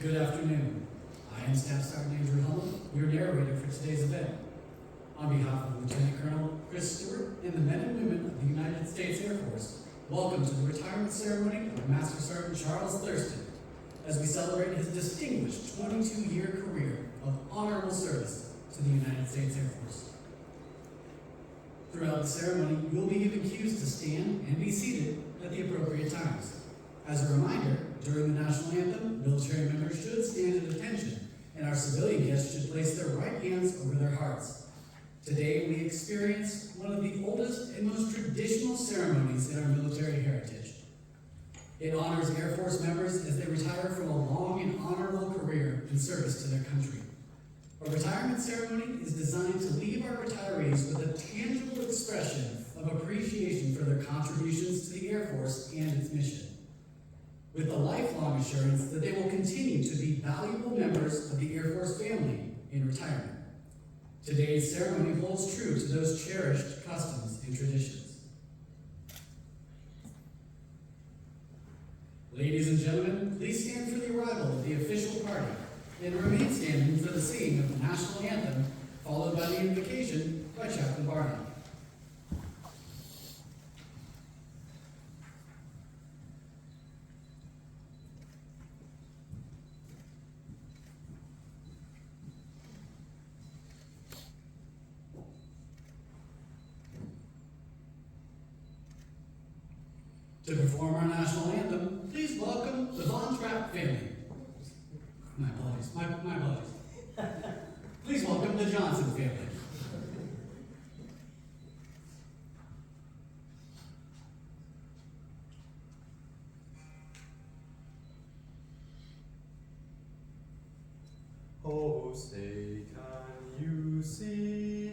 Good afternoon. I am Staff Sergeant Andrew Hummel, your narrator for today's event. On behalf of Lieutenant Colonel Chris Stewart and the men and women of the United States Air Force, welcome to the retirement ceremony of Master Sergeant Charles Thurston, as we celebrate his distinguished 22-year career of honorable service to the United States Air Force. Throughout the ceremony, you will be given cues to stand and be seated at the appropriate times. As a reminder, during the national anthem, military members should stand at attention, and our civilian guests should place their right hands over their hearts. Today, we experience one of the oldest and most traditional ceremonies in our military heritage. It honors Air Force members as they retire from a long and honorable career in service to their country. A retirement ceremony is designed to leave our retirees with a tangible expression of appreciation for their contributions to the Air Force and its mission, with the lifelong assurance that they will continue to be valuable members of the Air Force family in retirement. Today's ceremony holds true to those cherished customs and traditions. Ladies and gentlemen, please stand for the arrival of the official party and remain standing for the singing of the national anthem, followed by the invocation by Chaplain Barney. To perform our national anthem, please welcome the Von Trapp family. My apologies. Please welcome the Johnson family. Oh, say can you see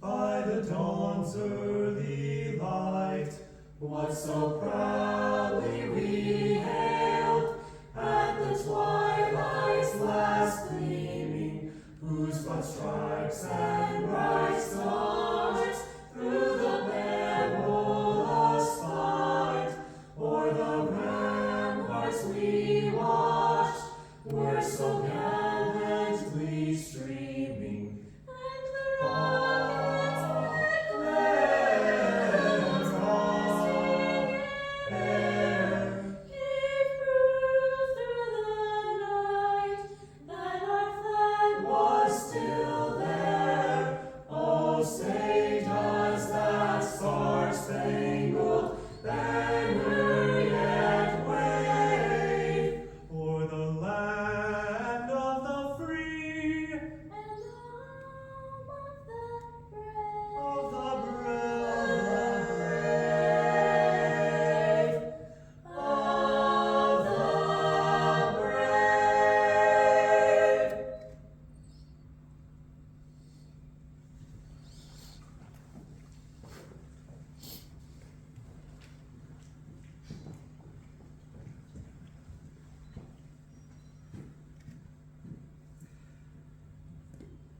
by the dawn's early light what so proudly we hailed at the twilight's last gleaming, whose broad stripes and bright stars through the perilous fight o'er the ramparts we watched were so gallantly streaming, and the rockets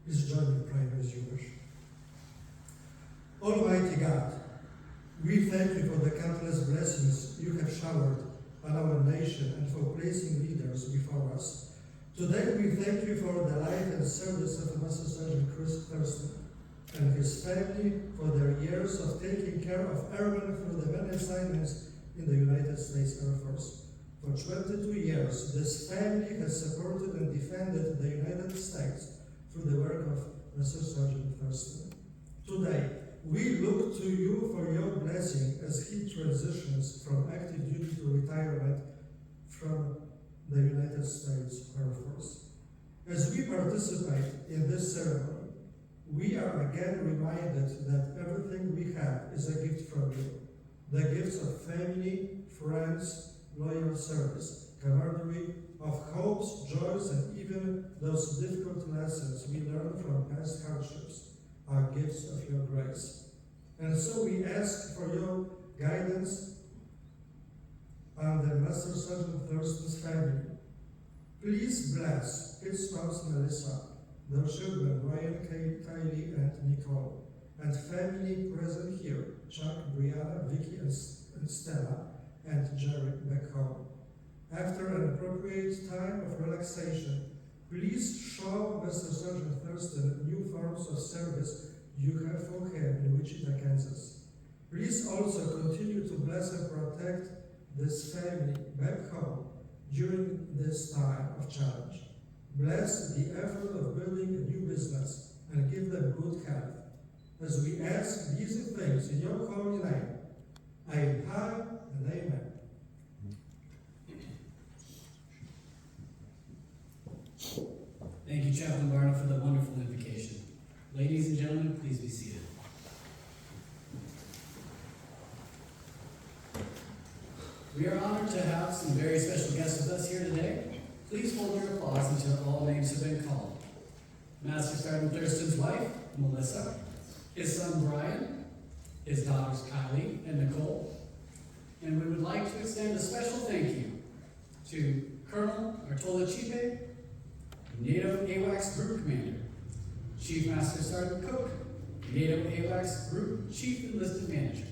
Please join me in prayer as you wish. Almighty God, we thank you for the countless blessings you have showered on our nation and for placing leaders before us. Today we thank you for the life and service of Master Sergeant Chris Thurston and his family for their years of taking care of airmen through the many assignments in the United States Air Force. For 22 years, this family has supported and defended the United States through the work of Master Sergeant Thurston. Today, we look to you for your blessing as he transitions from active duty to retirement from the United States Air Force. As we participate in this ceremony, we are again reminded that everything we have is a gift from you. The gifts of family, friends, loyal service, camaraderie, of hopes, joys, and even those difficult lessons we learn from past hardships are gifts of your grace. And so we ask for your guidance on the Master Sergeant Thurston's family. Please bless his spouse Melissa, their children Ryan, Kylie, and Nicole, and family present here, Chuck, Brianna, Vicky, and Stella, and Jerry back home. After an appropriate time of relaxation, please show Mr. Sergeant Thurston new forms of service you have for him in Wichita, Kansas. Please also continue to bless and protect this family back home during this time of challenge. Bless the effort of building a new business and give them good health. As we ask these things in your holy name, amen and amen. Thank you, Chaplain Barna, for the wonderful invocation. Ladies and gentlemen, please be seated. We are honored to have some very special guests with us here today. Please hold your applause until all names have been called. Master Sergeant Thurston's wife, Melissa, his son Brian, his daughters Kylie and Nicole, and we would like to extend a special thank you to Colonel Artola Chipe, NATO AWACS Group Commander, Chief Master Sergeant Cook, NATO AWACS Group Chief Enlisted Manager,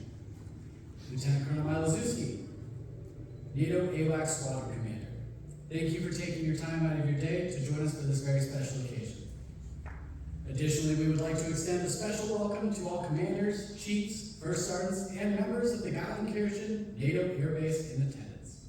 Lieutenant Colonel Milozewski, NATO AWACS Squadron Commander. Thank you for taking your time out of your day to join us for this very special occasion. Additionally, we would like to extend a special welcome to all commanders, chiefs, first sergeants, and members of the Geilenkirchen NATO Air Base in attendance.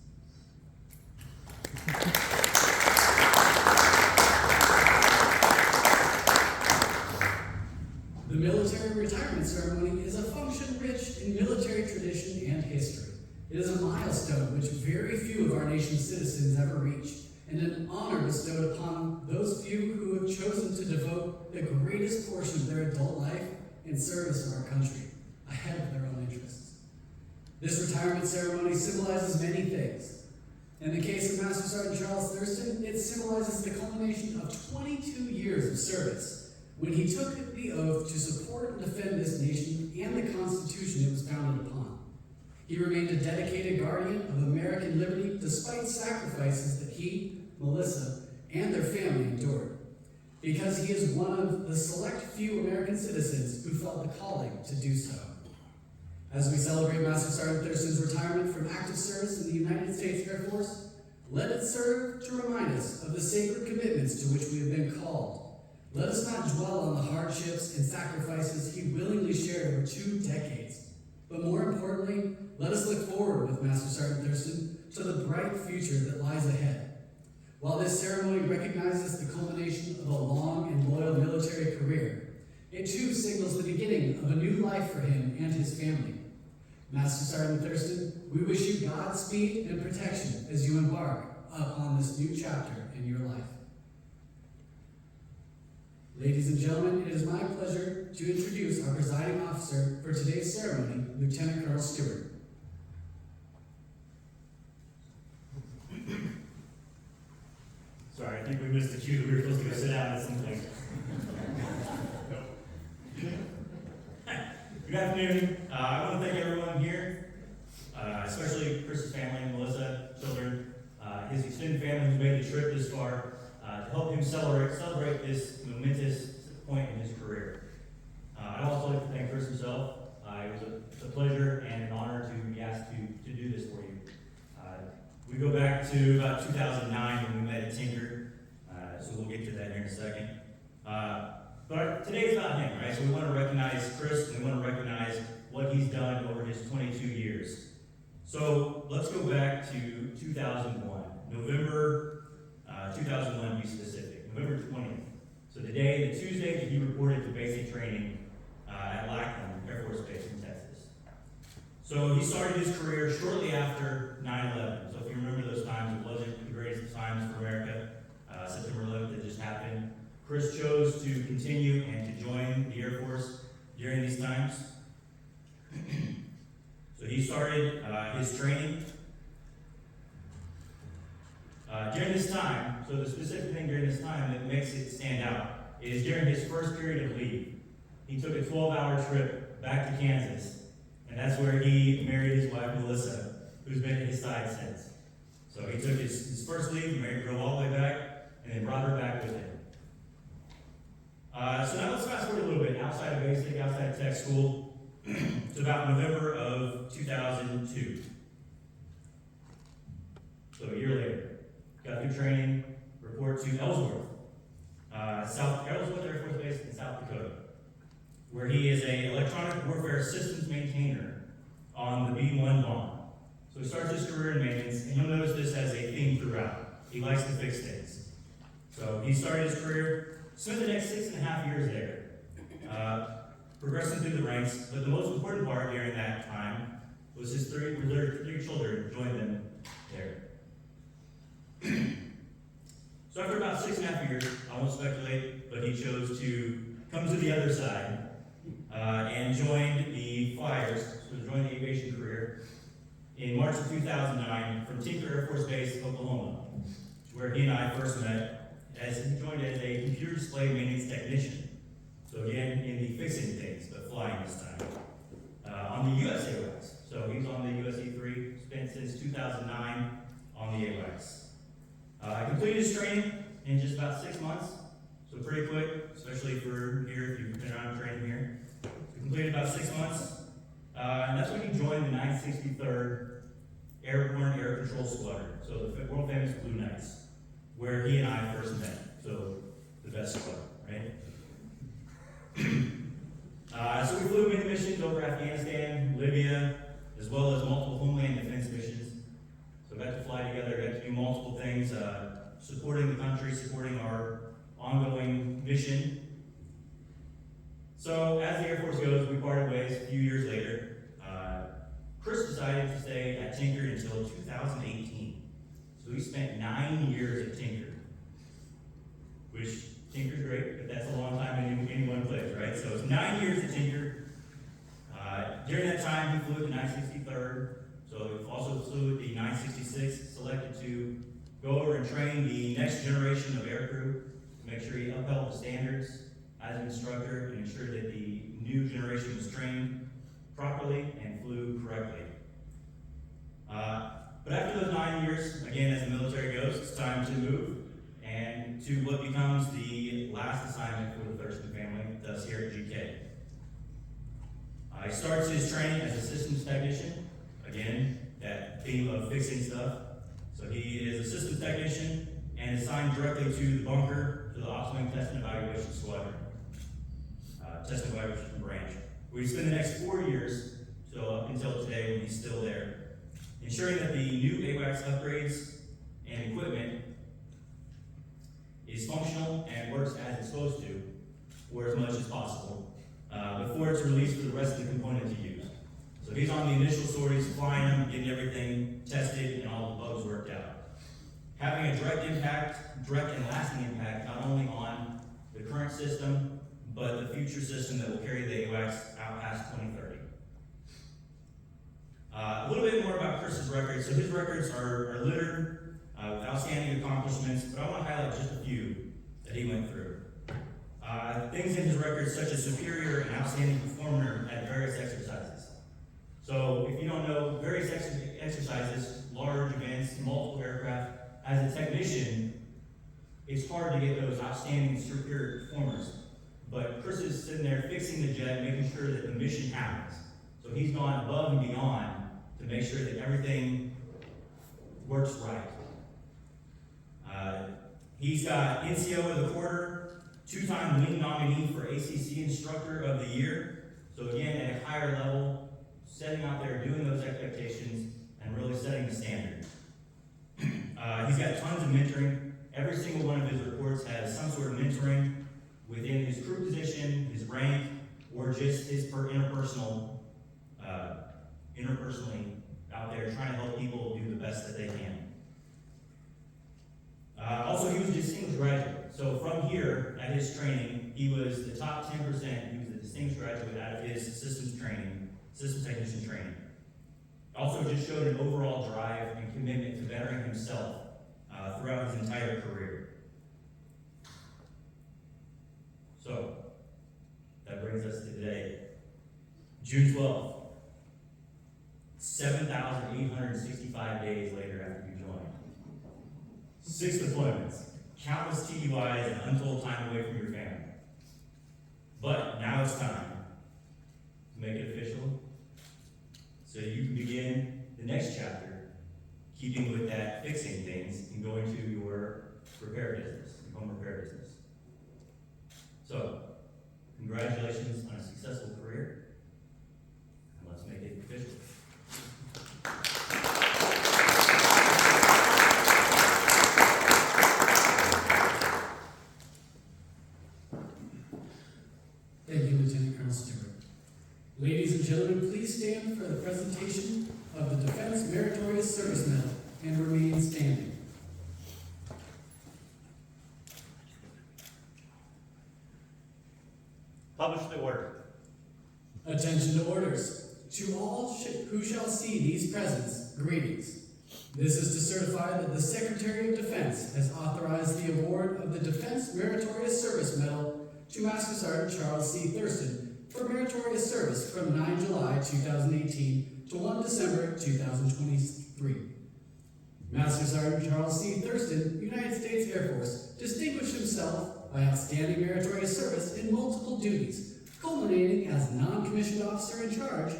The military retirement ceremony is a function rich in military tradition and history. It is a milestone which very few of our nation's citizens ever reach, and an honor bestowed upon those few who have chosen to devote the greatest portion of their adult life in service of our country, ahead of their own interests. This retirement ceremony symbolizes many things. In the case of Master Sergeant Charles Thurston, it symbolizes the culmination of 22 years of service, when he took the oath to support and defend this nation and the Constitution it was founded upon. He remained a dedicated guardian of American liberty despite sacrifices that he, Melissa, and their family endured, because he is one of the select few American citizens who felt the calling to do so. As we celebrate Master Sergeant Thurston's retirement from active service in the United States Air Force, let it serve to remind us of the sacred commitments to which we have been called. Let us not dwell on the hardships and sacrifices he willingly shared over 2 decades. But more importantly, let us look forward with Master Sergeant Thurston to the bright future that lies ahead. While this ceremony recognizes the culmination of a long and loyal military career, it too signals the beginning of a new life for him and his family. Master Sergeant Thurston, we wish you Godspeed and protection as you embark upon this new chapter in your life. Ladies and gentlemen, it is my pleasure to introduce our presiding officer for today's ceremony, Lieutenant Colonel Stewart. Sorry, I think we missed the cue that we were supposed to go sit down at some point. Good afternoon. I want to thank everyone here, especially Chris's family, Melissa, children, his extended family who's made the trip this far, to help him celebrate this momentous point in his career. I'd also like to thank Chris himself. It was a pleasure and an honor to be asked to do this for you. We go back to about 2009 when we met at Tinker, so we'll get to that here in a second. But today's about him, right? So we want to recognize Chris, and we want to recognize what he's done over his 22 years. So let's go back to 2001, November 2001 to be specific, November 20th. So the Tuesday that he reported to basic training at Lackland Air Force Base in Texas. So he started his career shortly after 9/11. So if you remember those times, it wasn't the greatest times for America. September 11th had just happened. Chris chose to continue and to join the Air Force during these times. So he started his training. During this time, so the specific thing during this time that makes it stand out is during his first period of leave, he took a 12-hour trip back to Kansas, and that's where he married his wife, Melissa, who's been at his side since. So he took his first leave, drove all the way back, and then brought her back with him. So now let's fast forward a little bit, outside of basic, outside of tech school, to about November of 2002. So a year later. after training, report to Ellsworth, Ellsworth Air Force Base in South Dakota, where he is an electronic warfare systems maintainer on the B-1 bomb. So he starts his career in maintenance, and you'll notice this as a theme throughout. He likes to fix things. So he started his career, spent the next 6.5 years there, progressing through the ranks, but the most important part during that time was his three children joined them there. So after about 6.5 years, I won't speculate, but he chose to come to the other side and joined the Flyers, so joined the aviation career in March of 2009 from Tinker Air Force Base, Oklahoma, where he and I first met as he joined as a computer display maintenance technician. So again, in the fixing things, but flying this time. On the US AWACS. So he's on the US E3, spent since 2009 on the AWACS. I completed his training in just about 6 months, so pretty quick, especially for here, if you've been around training here. So completed about 6 months, and that's when he joined the 963rd Airborne Air Control Squadron, so the world famous Blue Knights, where he and I first met, so the best squad, right? So we flew many missions over Afghanistan, Libya, as well as multiple homeland defense missions. So got to fly together, got to do multiple things, supporting the country, supporting our ongoing mission. So as the Air Force goes, we parted ways a few years later. Chris decided to stay at Tinker until 2018. So he spent 9 years at Tinker, which Tinker's great, but that's a long time in any one place, right? So it's 9 years at Tinker. During that time, he flew the 963rd, so he also flew the 966, selected to go over and train the next generation of aircrew, to make sure he upheld the standards as an instructor and ensure that the new generation was trained properly and flew correctly. But after those 9 years, again, as the military goes, it's time to move and to what becomes the last assignment for the Thurston family, thus here at GK. He starts his training as a systems technician, again, that theme of fixing stuff. So he is a systems technician and assigned directly to the bunker, to the Ops Wing Test and Evaluation Squadron, Test and Evaluation Branch, where he spent the next 4 years, so up until today when he's still there, ensuring that the new AWACS upgrades and equipment is functional and works as it's supposed to, or as much as possible, before it's released for the rest of the component to use. So he's on the initial sorties, flying them, getting everything tested, and all the bugs worked out. Having a direct and lasting impact, not only on the current system, but the future system that will carry the AWACS out past 2030. A little bit more about Chris's records. So his records are littered with outstanding accomplishments, but I want to highlight just a few that he went through. Things in his records such as superior and outstanding performer at various exercises. So if you don't know, various exercises, large events, multiple aircraft, as a technician, it's hard to get those outstanding superior performers. But Chris is sitting there fixing the jet, making sure that the mission happens. So he's gone above and beyond to make sure that everything works right. He's got NCO of the quarter, 2-time wing nominee for ACC Instructor of the Year. So again, at a higher level, setting out there, doing those expectations, and really setting the standard. He's got tons of mentoring. Every single one of his reports has some sort of mentoring within his crew position, his rank, or just his interpersonally out there trying to help people do the best that they can. Also, he was a distinguished graduate. So from here, at his training, he was the top 10%. He was a distinguished graduate out of his systems technician training. Also just showed an overall drive and commitment to bettering himself throughout his entire career. So, that brings us to today. June 12th, 7,865 days later after you joined. 6 deployments, countless TDYs, and untold time away from your family. But now it's time to make it official so you can begin the next chapter, keeping with that fixing things and going to your repair business, home repair business. So, congratulations on a successful career, and let's make it official. Thank you, Lieutenant Colonel Stewart. Ladies and gentlemen, please stand for the presentation of the Defense Meritorious Service Medal and remain standing. Publish the order. Attention to orders. To all who shall see these presents, greetings. This is to certify that the Secretary of Defense has authorized the award of the Defense Meritorious Service Medal to Master Sergeant Charles C. Thurston for meritorious service from 9 July 2018 to 1 December 2023. Master Sergeant Charles C. Thurston, United States Air Force, distinguished himself by outstanding meritorious service in multiple duties, culminating as non-commissioned officer in charge,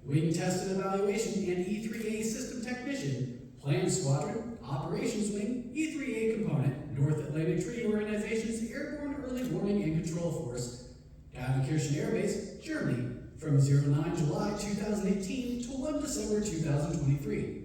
wing test and evaluation, and E3A system technician, Planned Squadron, Operations Wing, E3A component, North Atlantic Treaty Organization's Airborne Early Warning and Control Force, Geilenkirchen Air Base, Germany, from 09 July 2018 to 1 December 2023.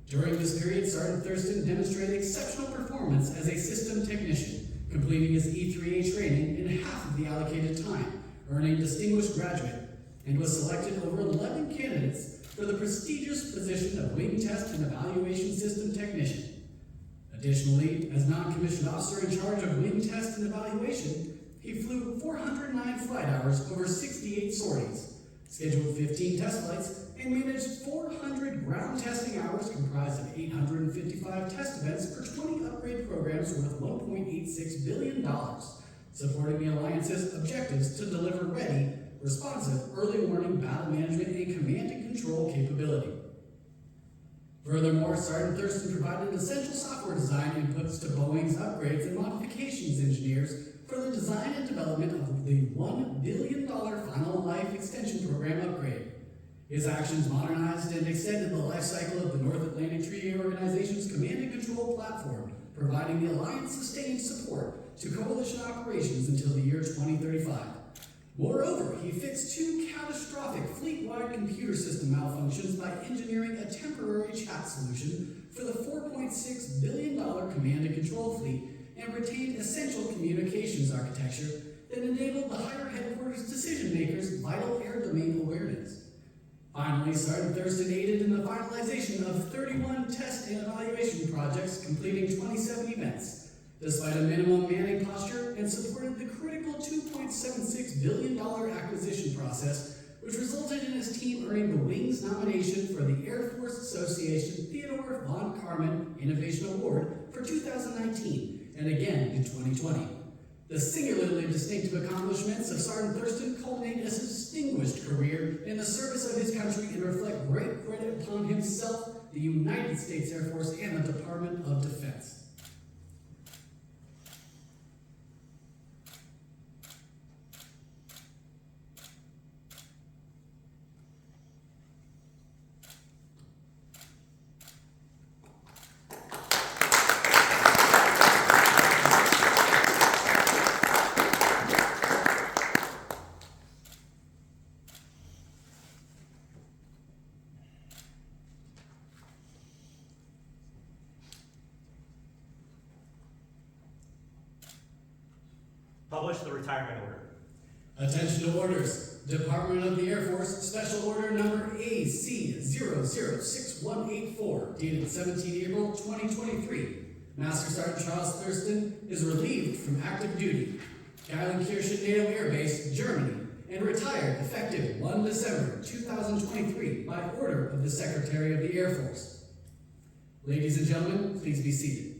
During this period, Sergeant Thurston demonstrated exceptional performance as a system technician, completing his E3A training in half of the allocated time, earning Distinguished Graduate, and was selected over 11 candidates for the prestigious position of Wing Test and Evaluation System Technician. Additionally, as non-commissioned officer in charge of Wing Test and Evaluation, he flew 409 flight hours over 68 sorties, scheduled 15 test flights, and managed 400 ground testing hours comprised of 855 test events for 20 upgrade programs worth $1.86 billion, supporting the Alliance's objectives to deliver ready, responsive, early warning, battle management, and command and control capability. Furthermore, Sergeant Thurston provided essential software design inputs to Boeing's upgrades and modifications engineers for the design and development of the $1 billion Final Life Extension Program upgrade. His actions modernized and extended the life cycle of the North Atlantic Treaty Organization's command and control platform, providing the Alliance sustained support to coalition operations until the year 2035. Moreover, he fixed 2 catastrophic fleet-wide computer system malfunctions by engineering a temporary chat solution for the $4.6 billion command and control fleet and retained essential communications architecture that enabled the higher headquarters decision-makers' vital air domain awareness. Finally, Sergeant Thurston aided in the finalization of 31 test and evaluation projects, completing 27 events, despite a minimum manning posture, and supported the critical $2.76 billion acquisition process, which resulted in his team earning the Wings nomination for the Air Force Association Theodore von Karman Innovation Award for 2019, and again in 2020. The singularly distinctive accomplishments of Sergeant Thurston culminate as a distinguished career in the service of his country and reflect great credit upon himself, the United States Air Force, and the Department of Defense. Publish the retirement order. Attention to orders. Department of the Air Force, Special Order Number AC006184, dated 17 April 2023. Master Sergeant Charles Thurston is relieved from active duty, Geilenkirchen NATO Air Base, Germany, and retired effective 1 December 2023 by order of the Secretary of the Air Force. Ladies and gentlemen, please be seated.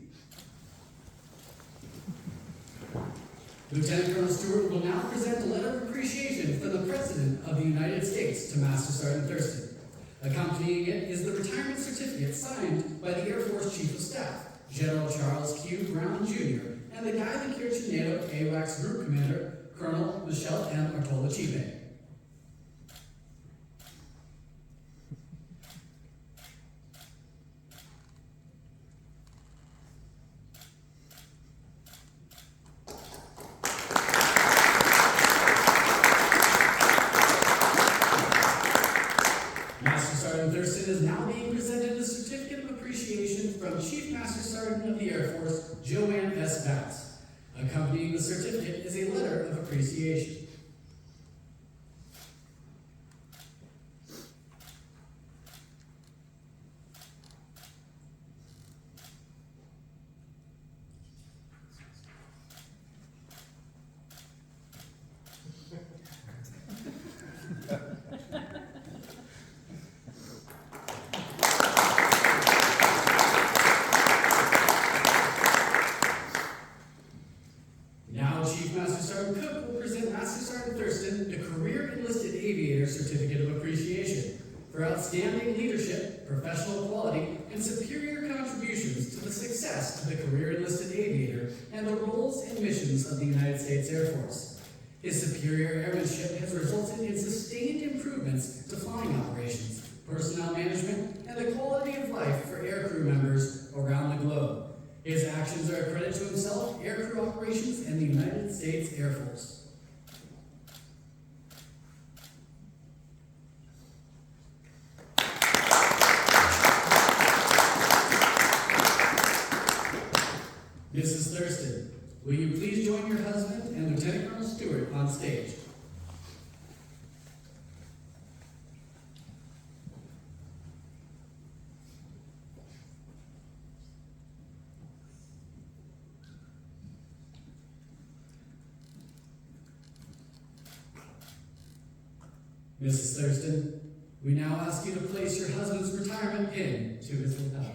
Lieutenant Colonel Stewart will now present a letter of appreciation from the President of the United States to Master Sergeant Thurston. Accompanying it is the retirement certificate signed by the Air Force Chief of Staff, General Charles Q. Brown, Jr., and the Geilenkirchen NATO AWACS Group Commander, Colonel Michelle M. Artola-Chipe. of the Air Force, Joanne S. Bass. Accompanying the certificate is a letter of appreciation. Now, Chief Master Sergeant Cook will present Master Sergeant Thurston the Career Enlisted Aviator Certificate of Appreciation for outstanding leadership, professional quality, and superior contributions to the success of the Career Enlisted Aviator and the roles and missions of the United States Air Force. His superior airmanship has resulted in sustained improvements to flying operations, personnel management, and the quality of life for aircrew members around the globe. His actions are a credit to himself, aircrew operations, and the United States Air Force. Mrs. Thurston, will you please join your husband and Lieutenant Colonel Stewart on stage? Mrs. Thurston, we now ask you to place your husband's retirement pin to his lapel.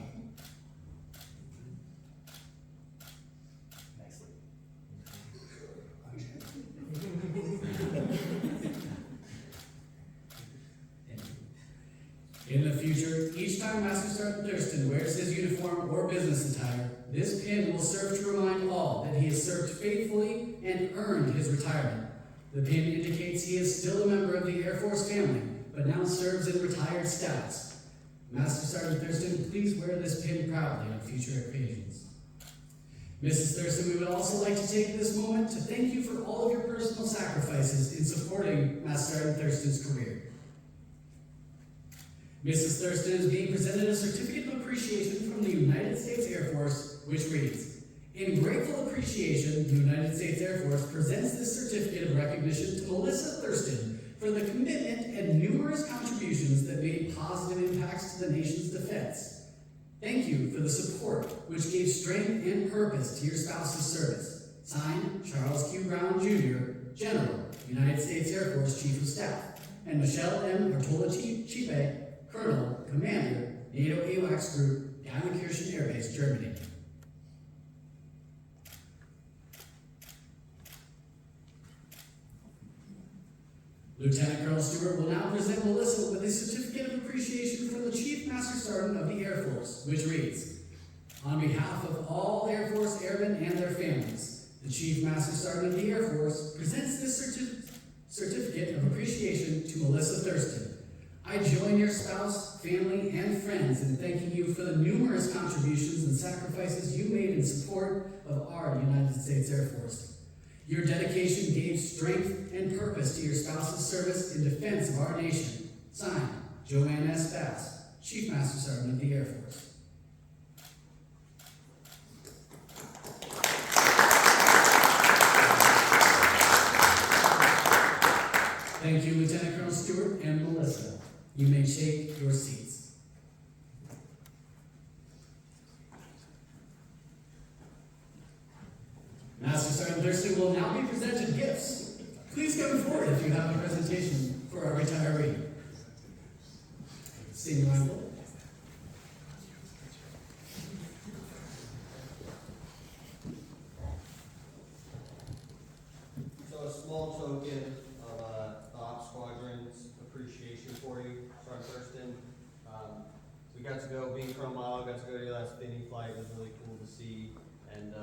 In the future, each time Master Sergeant Thurston wears his uniform or business attire, this pin will serve to remind all that he has served faithfully and earned his retirement. The pin indicates he is still a member of the Air Force family, but now serves in retired status. Master Sergeant Thurston, please wear this pin proudly on future occasions. Mrs. Thurston, we would also like to take this moment to thank you for all of your personal sacrifices in supporting Master Sergeant Thurston's career. Mrs. Thurston is being presented a certificate of appreciation from the United States Air Force, which reads, "In grateful appreciation, the United States Air Force presents this certificate of recognition to Melissa Thurston for the commitment and numerous contributions that made positive impacts to the nation's defense. Thank you for the support which gave strength and purpose to your spouse's service. Signed, Charles Q. Brown, Jr., General, United States Air Force Chief of Staff, and Michelle M. Artola Chipe, Colonel, Commander, NATO AWACS Group, Geilenkirchen Air Base, Germany." Lieutenant Colonel Stewart will now present Melissa with a certificate of appreciation from the Chief Master Sergeant of the Air Force, which reads, "On behalf of all Air Force airmen and their families, the Chief Master Sergeant of the Air Force presents this certificate of appreciation to Melissa Thurston. I join your spouse, family, and friends in thanking you for the numerous contributions and sacrifices you made in support of our United States Air Force. Your dedication gave strength and purpose to your spouse's service in defense of our nation. Signed, Joanne S. Bass, Chief Master Sergeant of the Air Force." Thank you, Lieutenant Colonel Stewart and Melissa. You may take your seats. Master Sergeant Thurston will now be presented gifts. Please come forward if you have a presentation for our retiree. Senior Michael. So a small token of the Op Squadron's appreciation for you, Sergeant Thurston. We got to go, being Colonel Milo, got to go to your last spinning flight. It was really cool to see. And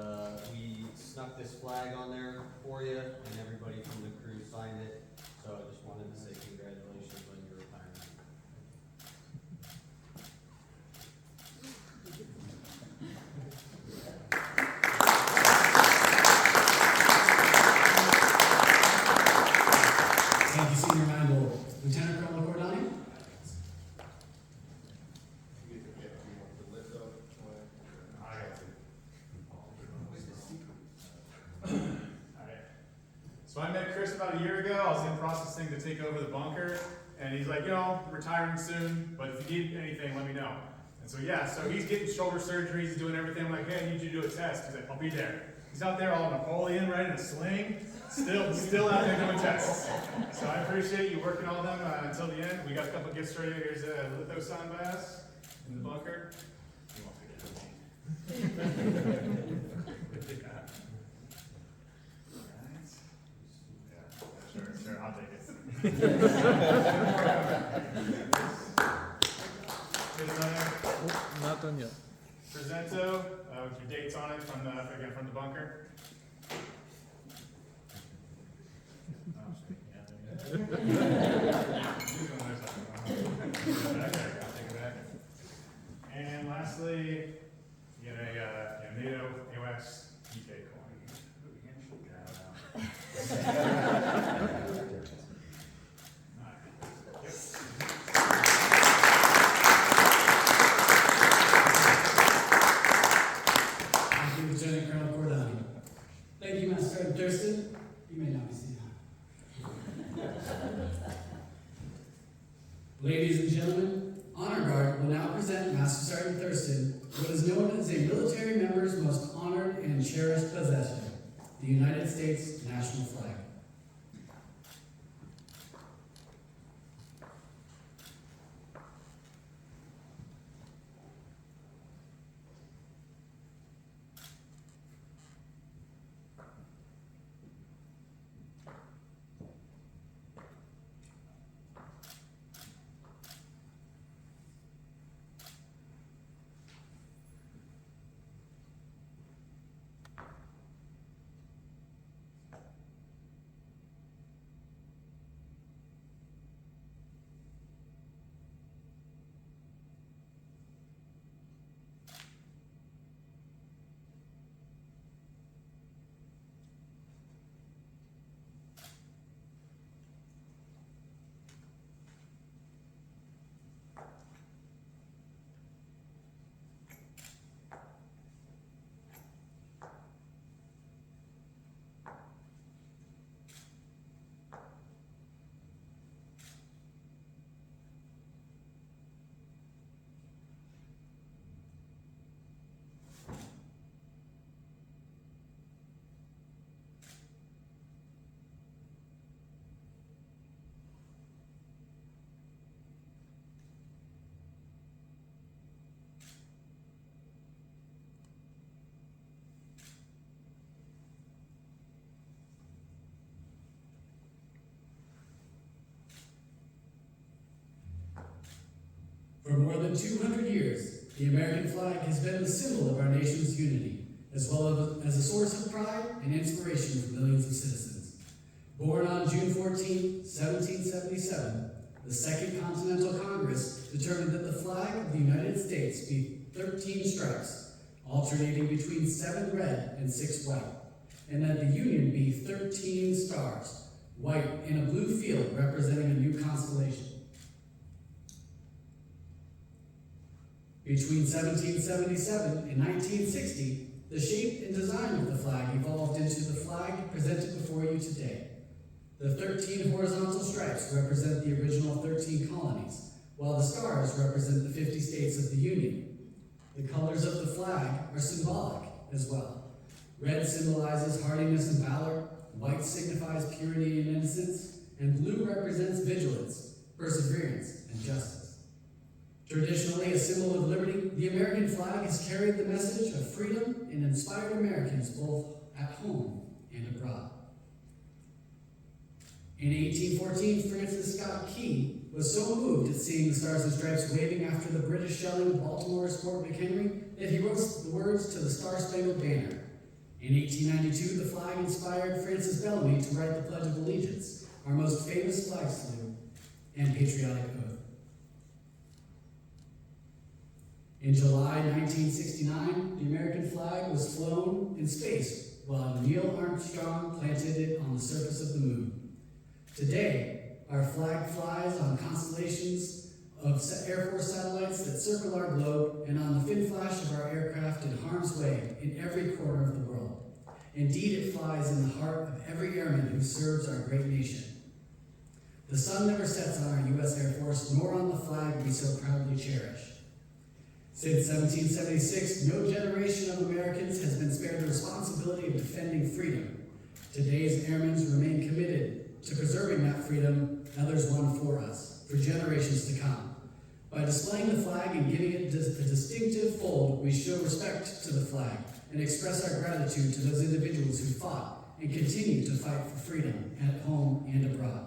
we snuck this flag on there for you, and everybody from the crew signed it. So I just wanted to say congratulations on your retirement. Thank you, Senior Mandel. Lieutenant Colonel Cordani. So I met Chris about a year ago. I was in processing to take over the bunker, and he's like, retiring soon, but if you need anything, let me know. And so so he's getting shoulder surgery, he's doing everything. I'm like, hey, I need you to do a test. He's like, I'll be there. He's out there all Napoleon, right, in a sling, still out there doing tests. So I appreciate you working on them until the end. We got a couple gifts for you. Here's a litho signed by us in the bunker. You won't forget Sure, I'll take it. Here's another. Not done yet. Presento, with your dates on it from the bunker. And lastly, you get a NATO AOS UK coin. Thank you, MSgt Thurston. You may now be seated. Ladies and gentlemen, Honor Guard will now present MSgt Thurston what is known as a military member's most honored and cherished possession, the United States national flag. For more than 200 years, the American flag has been the symbol of our nation's unity, as well as a source of pride and inspiration for millions of citizens. Born on June 14, 1777, the Second Continental Congress determined that the flag of the United States be 13 stripes, alternating between 7 red and 6 white, and that the Union be 13 stars, white in a blue field representing a new constellation. Between 1777 and 1960, the shape and design of the flag evolved into the flag presented before you today. The 13 horizontal stripes represent the original 13 colonies, while the stars represent the 50 states of the Union. The colors of the flag are symbolic as well. Red symbolizes hardiness and valor, white signifies purity and innocence, and blue represents vigilance, perseverance, and justice. Traditionally a symbol of liberty, the American flag has carried the message of freedom and inspired Americans both at home and abroad. In 1814, Francis Scott Key was so moved at seeing the Stars and Stripes waving after the British shelling of Baltimore's Fort McHenry that he wrote the words to the Star-Spangled Banner. In 1892, the flag inspired Francis Bellamy to write the Pledge of Allegiance, our most famous flag salute and patriotic oath. In July 1969, the American flag was flown in space while Neil Armstrong planted it on the surface of the moon. Today, our flag flies on constellations of Air Force satellites that circle our globe and on the fin flash of our aircraft in harm's way in every corner of the world. Indeed, it flies in the heart of every airman who serves our great nation. The sun never sets on our U.S. Air Force, nor on the flag we so proudly cherish. Since 1776, no generation of Americans has been spared the responsibility of defending freedom. Today's airmen remain committed to preserving that freedom others won for us, for generations to come. By displaying the flag and giving it a distinctive fold, we show respect to the flag and express our gratitude to those individuals who fought and continue to fight for freedom at home and abroad.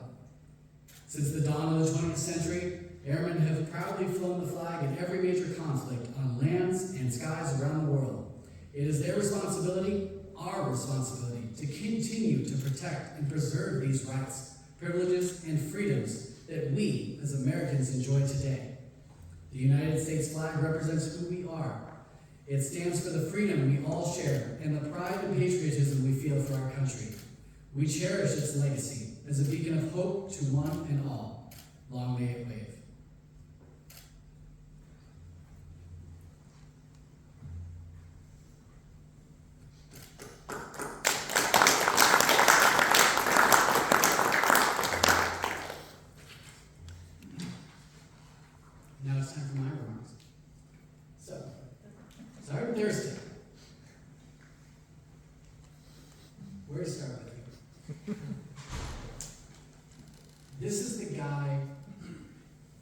Since the dawn of the 20th century, airmen have proudly flown the flag in every major conflict on lands and skies around the world. It is their responsibility, our responsibility, to continue to protect and preserve these rights, privileges, and freedoms that we as Americans enjoy today. The United States flag represents who we are. It stands for the freedom we all share and the pride and patriotism we feel for our country. We cherish its legacy as a beacon of hope to one and all. Long may it wave. Now it's time for my remarks. So, Sergeant Thurston. Where to start with you? This is the guy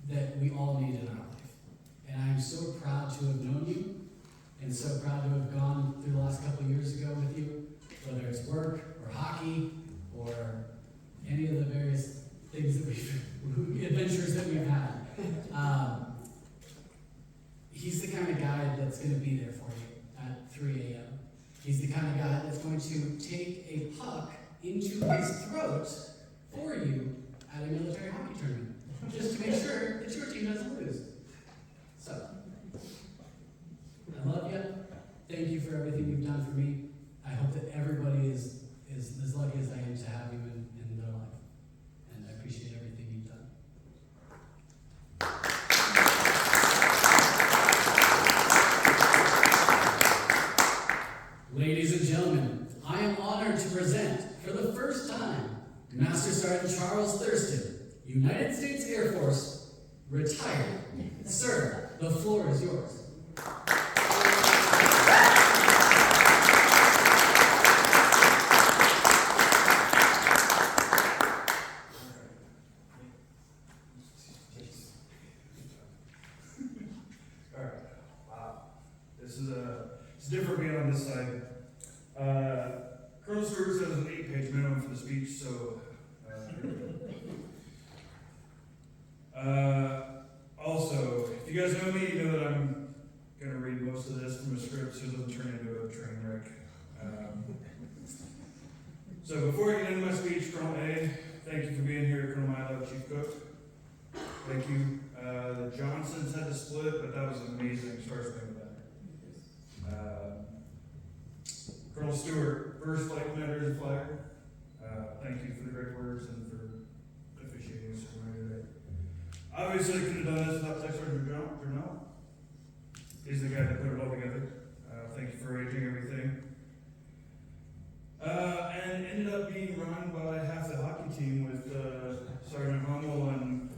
that we all need in our life. And I'm so proud to have known you, and so proud to have gone through the last couple of years ago with you, whether it's work or hockey or any of the various things that adventures that we've had. He's the kind of guy that's going to be there for you at 3 a.m. He's the kind of guy that's going to take a puck into his throat for you at a military hockey tournament, just to make sure that your team doesn't lose. So, I love you. Thank you for everything you've done for me. I hope that everybody is as lucky as I am to have you in their life. And I appreciate everything you've done. Ladies and gentlemen, I am honored to present, for the first time, Master Sergeant Charles Thurston, United States Air Force, retired. Sir, the floor is yours. Alright, wow. It's different being on this side. Colonel Stewart says an 8-page minimum for the speech, so also, if you guys know me, you know that I'm going to read most of this from a script so it doesn't turn into a train wreck. So before I get into my speech, Colonel A, thank you for being here. Colonel Milo, Chief Cook, thank you. The Johnsons had to split, but that was amazing. Starts thinking about it. Colonel Stewart, first flight commander as a flagger. Thank you for the great words and for officiating this ceremony today. Obviously, I could have done this without Tech Sergeant Journal. He's the guy that put it all together. Thank you for arranging everything. And it ended up being run by half the hockey team with Sergeant Hummel and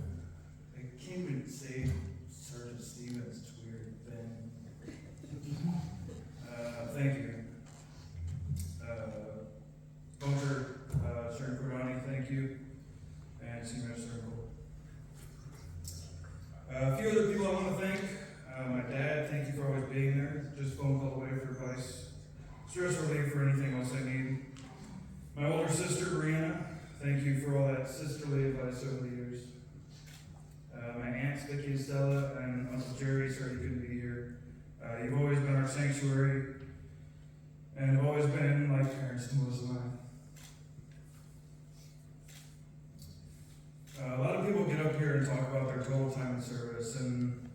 I can't even say Sergeant Stevens. It's a weird thing. Thank you. Bunker, Sergeant Cordani, thank you. And Senior Master Sergeant Cole. A few other people I want to thank. My dad, thank you for always being there. Just phone call away for advice. Stress relief for anything else I need. My older sister, Brianna, thank you for all that sisterly advice over the years. My aunts, Vicky and Stella, and Uncle Jerry, sorry you couldn't be here. You've always been our sanctuary, and have always been like parents to Melissa and I. A lot of people get up here and talk about their total time in service, and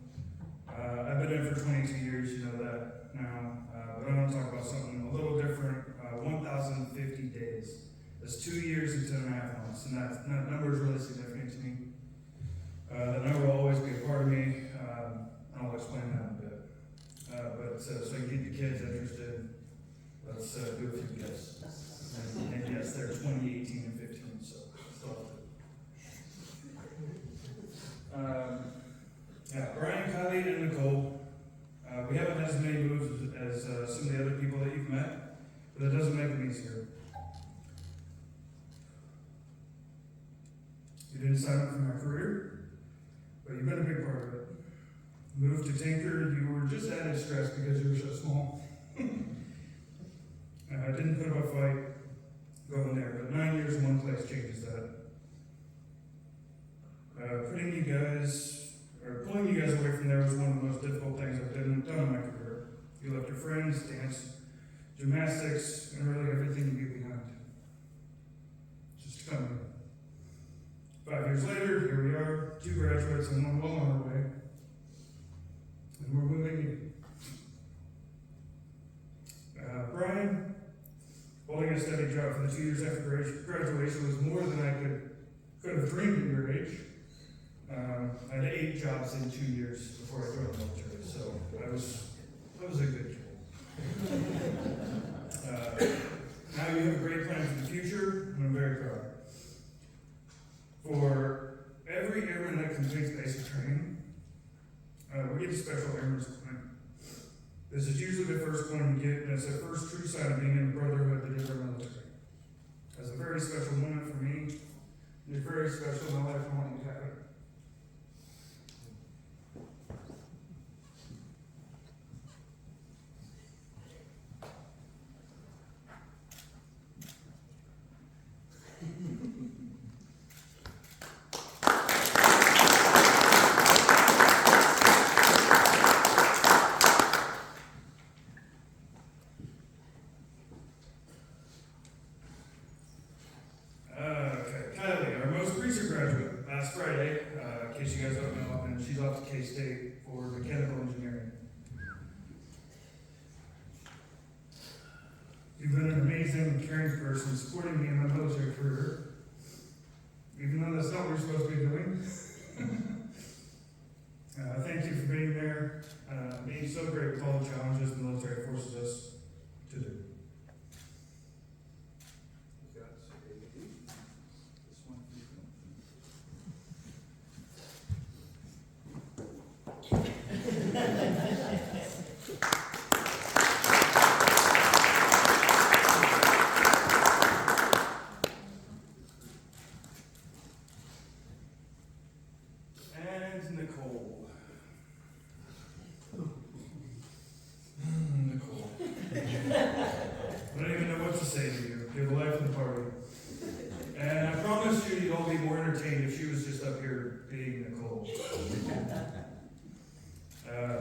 I've been in for 22 years, you know that now, but I want to talk about something a little different. 1,050 days. That's 2 years and 10.5 months, and that number is really significant to me. That number will always be a part of me, and I'll explain that in a bit. But so I can get the kids interested, let's let's do a few guesses. And yes, they're 2018 and 15, so still yeah, Brian, Kylie, and Nicole. We haven't had as many moves as some of the other people that you've met, but it doesn't make them easier. You didn't sign up for my career, but you've been a big part of it. Moved to Tinker, you were just added stress because you were so small. I didn't put up a fight going there, but 9 years in one place changes that. Pulling you guys away from there was one of the most difficult things I've done in my career. You left your friends, dance, gymnastics, and really everything you get behind. Just to come here. 5 years later, here we are, 2 graduates and one well on our way. And we're moving in. Brian, holding a steady job for the 2 years after graduation was more than I could have dreamed at your age. I had 8 jobs in 2 years before I joined the military, so that was a good tool. Now you have a great plan for the future, and I'm very proud. For every airman that completes basic training, we get a special airman's coin. This is usually the first coin you get, and it's the first true sign of being in the brotherhood that is our military. It's a very special moment for me. It's very special in my life. I want you to have it. K-State for mechanical engineering. You've been an amazing and caring person supporting me in my military career, even though that's not what you're supposed to be doing. Thank you for being there, being so great with all the challenges the military forces us to do.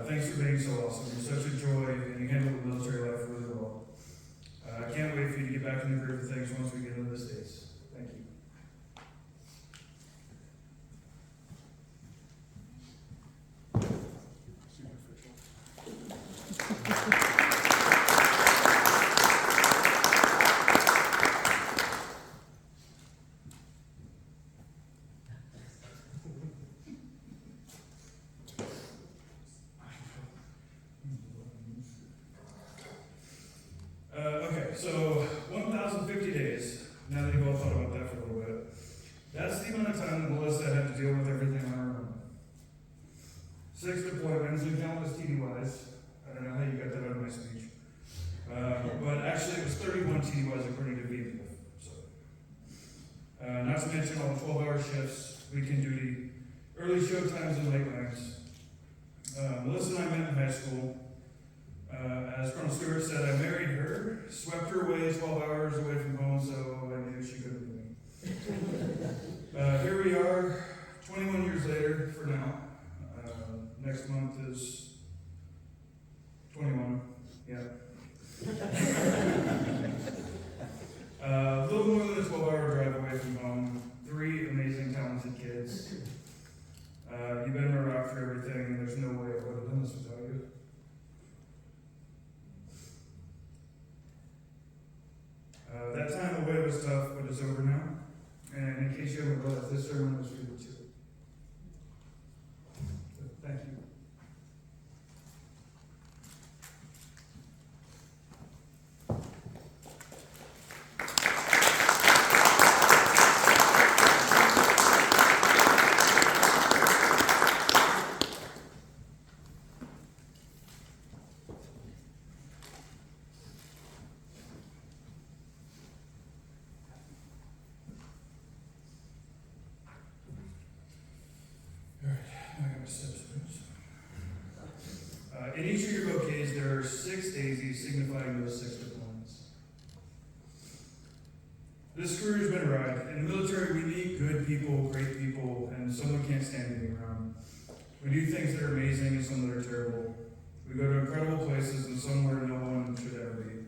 Thanks for being so awesome. You're such a joy, and you handle the military life really well. I can't wait for you to get back in the groove of things once we get into the States. Thank you. So 1,050 days, now that you've all thought about that for a little bit, that's the amount of time that Melissa had to deal with everything on her own. 6 deployments and countless TDYs. I don't know how you got that out of my speech. But actually it was 31 TDYs according to VPF. So. Not to mention all the 12-hour shifts, weekend duty, early show times and late nights. Melissa and I met in high school. As Colonel Stewart said, I married her, swept her away 12 hours away from home, so I knew she couldn't be me. Here we are, 21 years later for now. Next month is 21, yeah. A little more than a 12-hour drive away from home, 3 amazing, talented kids. You've been a rock for everything, and there's no way I would have done this without you. That time away was tough, but it's over now. And in case you haven't realized, this sermon was for you too. So, thank you. wear 6 daisies signifying those 6 deployments. This career has been a ride. In the military, we meet good people, great people, and some we can't stand being around. We do things that are amazing and some that are terrible. We go to incredible places and somewhere no one should ever be.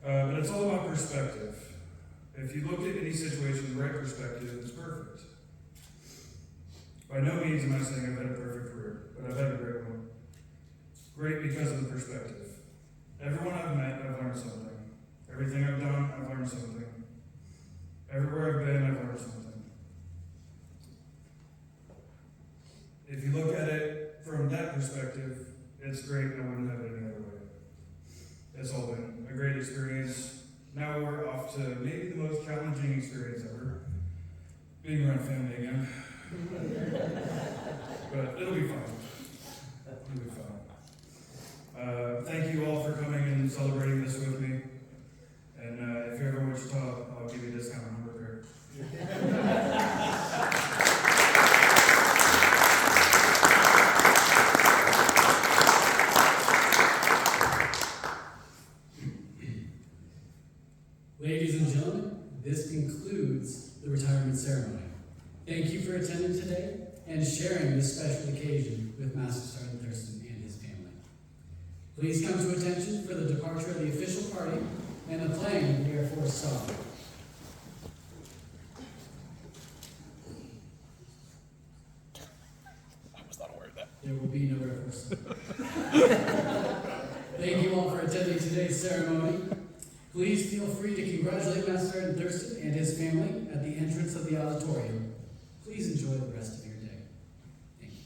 But it's all about perspective. If you look at any situation in the right perspective, it's perfect. By no means am I saying I've had a perfect career, but I've had a great one. Great because of the perspective. Everyone I've met, I've learned something. Everything I've done, I've learned something. Everywhere I've been, I've learned something. If you look at it from that perspective, it's great and I wouldn't have it any other way. It's all been a great experience. Now we're off to maybe the most challenging experience ever. Being around family again. But it'll be fun. It'll be fun. Thank you all for coming and celebrating this with me. And if you're ever in Wichita, I'll give you a discount on hamburger. Ladies and gentlemen, this concludes the retirement ceremony. Thank you for attending today and sharing this special occasion with Master Sergeant Thurston and his family. Please come to attention for the departure of the official party and the playing of the Air Force song. I was not aware of that. There will be no Air Force song. Thank you all for attending today's ceremony. Please feel free to congratulate Master Sergeant Thurston and his family at the entrance of the auditorium. Please enjoy the rest of your day. Thank you.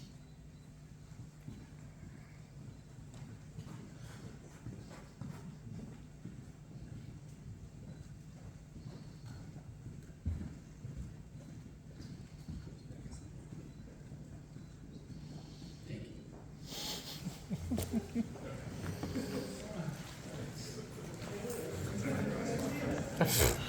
Thank you.